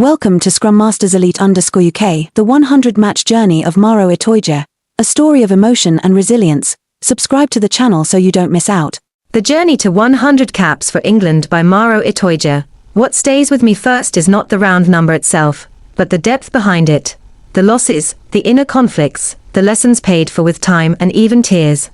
Welcome to Scrum Masters Elite _UK, the 100-match journey of Maro Itoje, a story of emotion and resilience. Subscribe to the channel so you don't miss out. The journey to 100 caps for England by Maro Itoje. What stays with me first is not the round number itself, but the depth behind it. The losses, the inner conflicts, the lessons paid for with time and even tears.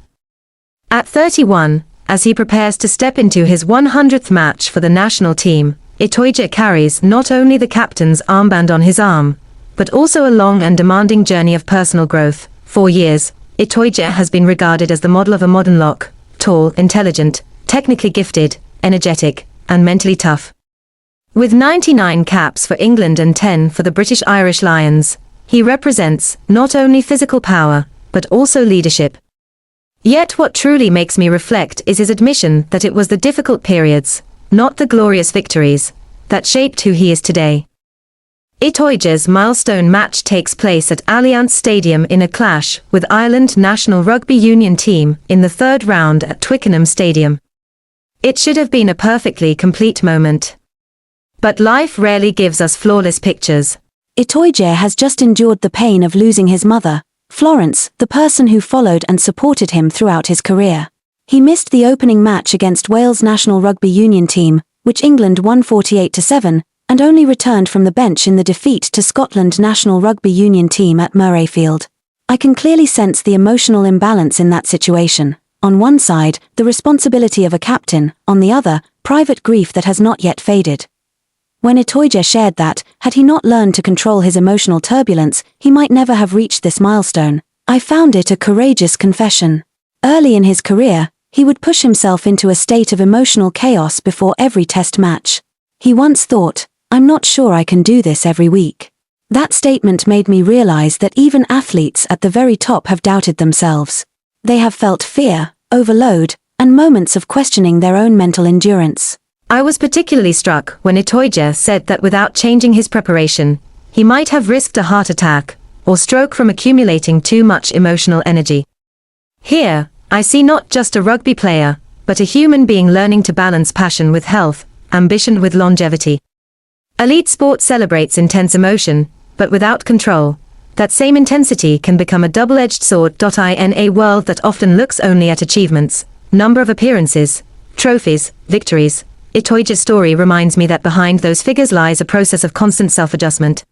At 31, as he prepares to step into his 100th match for the national team, Itoje carries not only the captain's armband on his arm, but also a long and demanding journey of personal growth. For years, Itoje has been regarded as the model of a modern lock, tall, intelligent, technically gifted, energetic, and mentally tough. With 99 caps for England and 10 for the British Irish Lions, he represents not only physical power, but also leadership. Yet what truly makes me reflect is his admission that it was the difficult periods, not the glorious victories, that shaped who he is today. Itoje's milestone match takes place at Allianz Stadium in a clash with Ireland national rugby union team in the third round at Twickenham Stadium. It should have been a perfectly complete moment. But life rarely gives us flawless pictures. Itoje has just endured the pain of losing his mother, Florence, the person who followed and supported him throughout his career. He missed the opening match against Wales national rugby union team, which England won 48-7, and only returned from the bench in the defeat to Scotland national rugby union team at Murrayfield. I can clearly sense the emotional imbalance in that situation. On one side, the responsibility of a captain, on the other, private grief that has not yet faded. When Itoje shared that, had he not learned to control his emotional turbulence, he might never have reached this milestone, I found it a courageous confession. Early in his career, he would push himself into a state of emotional chaos before every test match. He once thought, "I'm not sure I can do this every week." That statement made me realize that even athletes at the very top have doubted themselves. They have felt fear, overload, and moments of questioning their own mental endurance. I was particularly struck when Itoje said that without changing his preparation, he might have risked a heart attack or stroke from accumulating too much emotional energy. Here, I see not just a rugby player, but a human being learning to balance passion with health, ambition with longevity. Elite sport celebrates intense emotion, but without control, that same intensity can become a double-edged sword. In a world that often looks only at achievements, number of appearances, trophies, victories, Itoje's story reminds me that behind those figures lies a process of constant self-adjustment.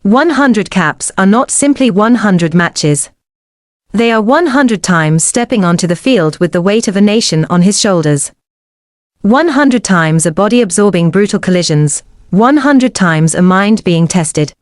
100 caps are not simply 100 matches. They are 100 times stepping onto the field with the weight of a nation on his shoulders. 100 times a body absorbing brutal collisions, 100 times a mind being tested.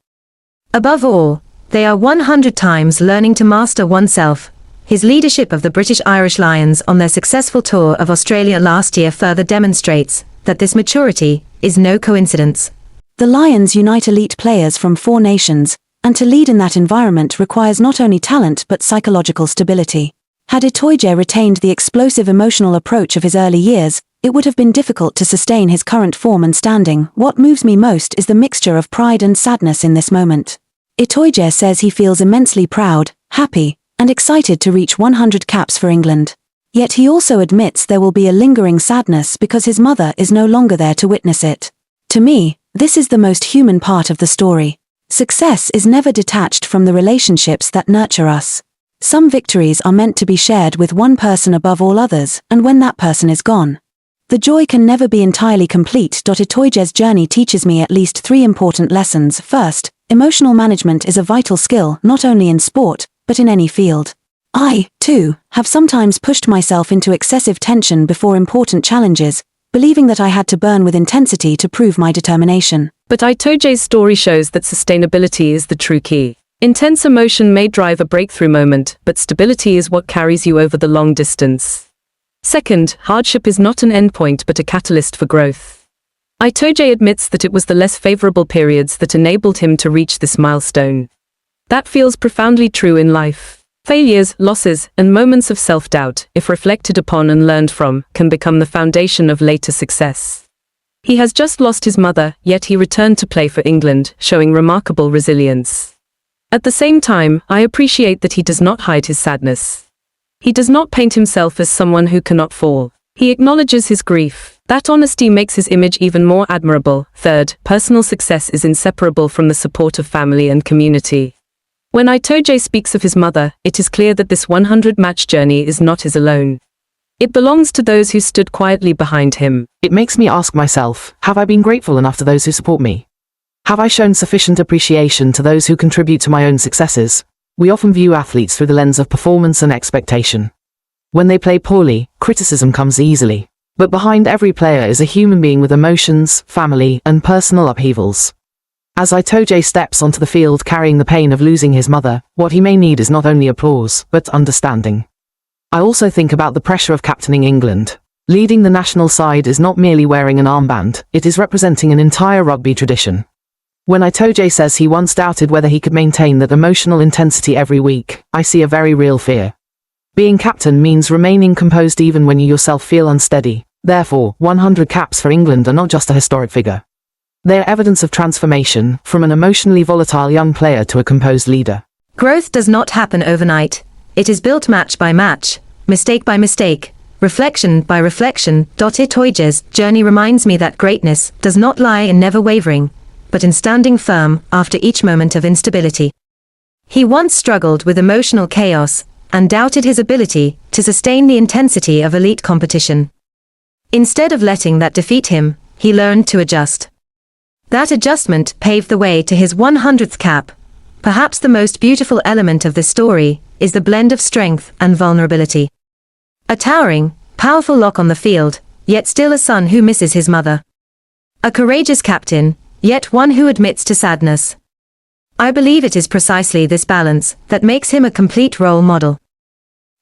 Above all, they are 100 times learning to master oneself. His leadership of the British Irish Lions on their successful tour of Australia last year further demonstrates that this maturity is no coincidence. The Lions unite elite players from 4 nations, and to lead in that environment requires not only talent but psychological stability. Had Itoje retained the explosive emotional approach of his early years, it would have been difficult to sustain his current form and standing. What moves me most is the mixture of pride and sadness in this moment. Itoje says he feels immensely proud, happy, and excited to reach 100 caps for England. Yet he also admits there will be a lingering sadness because his mother is no longer there to witness it. To me, this is the most human part of the story. Success is never detached from the relationships that nurture us. Some victories are meant to be shared with one person above all others, and when that person is gone, the joy can never be entirely complete. Itoje's journey teaches me at least 3 important lessons. First, emotional management is a vital skill not only in sport, but in any field. I, too, have sometimes pushed myself into excessive tension before important challenges, believing that I had to burn with intensity to prove my determination. But Itoje's story shows that sustainability is the true key. Intense emotion may drive a breakthrough moment, but stability is what carries you over the long distance. Second, hardship is not an endpoint but a catalyst for growth. Itoje admits that it was the less favorable periods that enabled him to reach this milestone. That feels profoundly true in life. Failures, losses, and moments of self-doubt, if reflected upon and learned from, can become the foundation of later success. He has just lost his mother, yet he returned to play for England, showing remarkable resilience. At the same time, I appreciate that he does not hide his sadness. He does not paint himself as someone who cannot fall. He acknowledges his grief. That honesty makes his image even more admirable. Third, personal success is inseparable from the support of family and community. When Itoje speaks of his mother, it is clear that this 100-match journey is not his alone. It belongs to those who stood quietly behind him. It makes me ask myself, have I been grateful enough to those who support me? Have I shown sufficient appreciation to those who contribute to my own successes? We often view athletes through the lens of performance and expectation. When they play poorly, criticism comes easily. But behind every player is a human being with emotions, family, and personal upheavals. As Itoje steps onto the field carrying the pain of losing his mother, what he may need is not only applause, but understanding. I also think about the pressure of captaining England. Leading the national side is not merely wearing an armband, it is representing an entire rugby tradition. When Itoje says he once doubted whether he could maintain that emotional intensity every week, I see a very real fear. Being captain means remaining composed even when you yourself feel unsteady. Therefore, 100 caps for England are not just a historic figure. They are evidence of transformation, from an emotionally volatile young player to a composed leader. Growth does not happen overnight. It is built match by match, mistake by mistake, reflection by reflection. Itoje's journey reminds me that greatness does not lie in never wavering, but in standing firm after each moment of instability. He once struggled with emotional chaos, and doubted his ability to sustain the intensity of elite competition. Instead of letting that defeat him, he learned to adjust. That adjustment paved the way to his 100th cap. Perhaps the most beautiful element of this story is the blend of strength and vulnerability. A towering, powerful lock on the field, yet still a son who misses his mother. A courageous captain, yet one who admits to sadness. I believe it is precisely this balance that makes him a complete role model.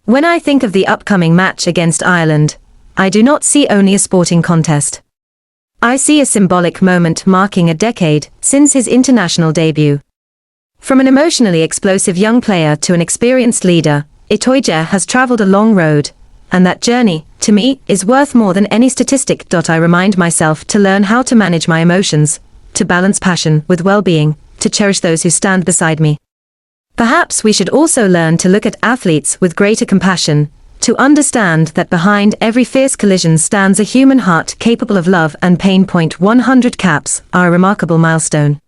When I think of the upcoming match against Ireland, I do not see only a sporting contest. I see a symbolic moment marking a decade since his international debut. From an emotionally explosive young player to an experienced leader, Itoje has traveled a long road, and that journey, to me, is worth more than any statistic. I remind myself to learn how to manage my emotions, to balance passion with well-being, to cherish those who stand beside me. Perhaps we should also learn to look at athletes with greater compassion, to understand that behind every fierce collision stands a human heart capable of love and pain. 100 caps are a remarkable milestone.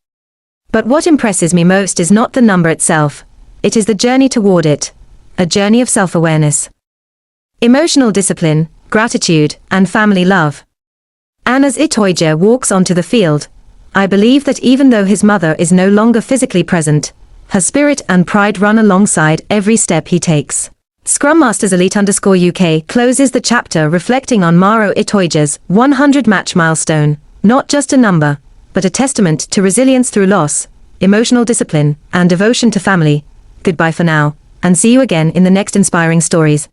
But what impresses me most is not the number itself, it is the journey toward it, a journey of self-awareness, emotional discipline, gratitude, and family love. And as Itoje walks onto the field, I believe that even though his mother is no longer physically present, her spirit and pride run alongside every step he takes. Scrum Masters Elite_UK closes the chapter reflecting on Maro Itoje's 100-match milestone, not just a number, but a testament to resilience through loss, emotional discipline, and devotion to family. Goodbye for now, and see you again in the next inspiring stories.